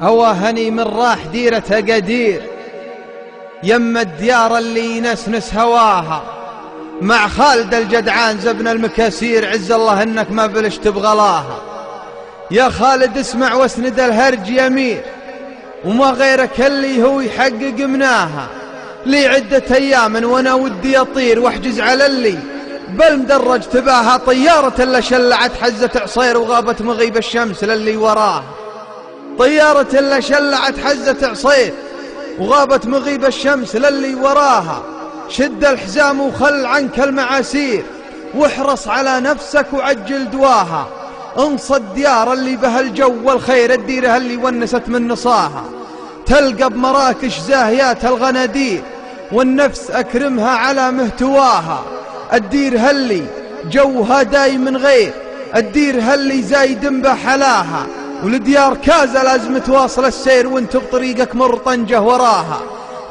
أواهني من راح ديرة أقادير، يم الديار اللي ينسنس هواها، مع خالد الجدعان زبن المكاسير، عز الله انك ما بلش تبغلاها. يا خالد اسمع واسند الهرج يمير، وما غيرك اللي هو يحقق مناها. لي عدة ايام وانا ودي اطير واحجز على اللي بل مدرج تباها، طيارة اللي شلعت حزة عصير وغابت مغيب الشمس للي وراها. طيارة اللي شلعت حزة عصير وغابت مغيب الشمس للي وراها. شد الحزام وخل عنك المعاسير، واحرص على نفسك وعجل دواها. انصى الديار اللي بها الجو والخير، الديرة اللي ونست من نصاها. تلقى بمراكش زاهيات الغنادير، والنفس أكرمها على مهتواها. الدير هلي جوها دايم غير، الدير هلي زايد بحلاها. ولديار كازا لازم تواصل السير، وانت بطريقك مر طنجة وراها.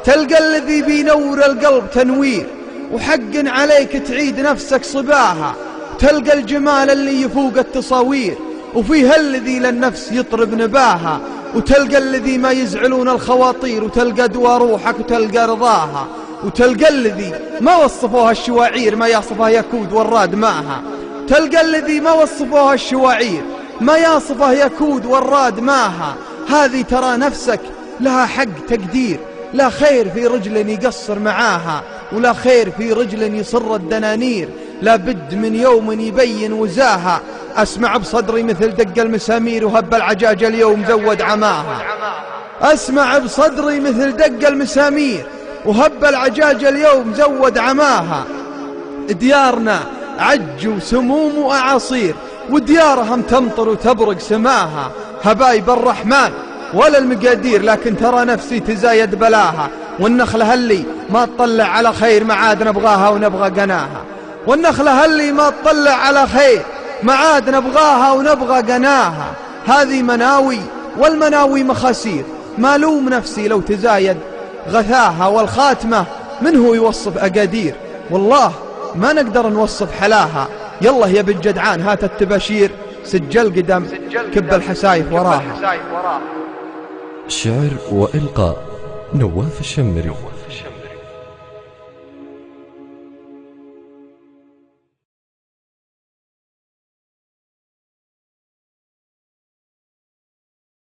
تلقى الذي بينور القلب تنوير، وحق عليك تعيد نفسك صباها. تلقى الجمال اللي يفوق التصاوير، وفيها الذي للنفس يطرب نباها. وتلقى الذي ما يزعلون الخواطير، وتلقى دوا روحك وتلقى رضاها. وتلقى الذي ما وصفوها الشواعير، ما يصفها يكود والراد معها. تلقى الذي ما وصفوها الشواعير، ما يصفه يكود والراد معها. هذه ترى نفسك لها حق تقدير، لا خير في رجل يقصر معاها، ولا خير في رجل يصر الدنانير. لا بد من يوم يبين وزاها. أسمع بصدري مثل دق المسامير، وهب العجاج اليوم زود عماها. أسمع بصدري مثل دق المسامير، وهب العجاج اليوم زود عماها. ديارنا عج وسموم وأعاصير، وديارهم تمطر وتبرق سماها. هبايب الرحمن ولا المقادير، لكن ترى نفسي تزايد بلاها. والنخلة اللي ما تطلع على خير، معاد نبغاها ونبغى قناها. والنخلة اللي ما تطلع على خير، معاد نبغاها ونبغى قناها. هذه مناوي والمناوي مخاسير، ما لوم نفسي لو تزايد غثاها. والخاتمة من هو يوصف أقادير، والله ما نقدر نوصف حلاها. يلا يا بالجدعان هات التباشير، سجل قدم كب الحسايف وراها. شعر وإلقاء نواف الشمري.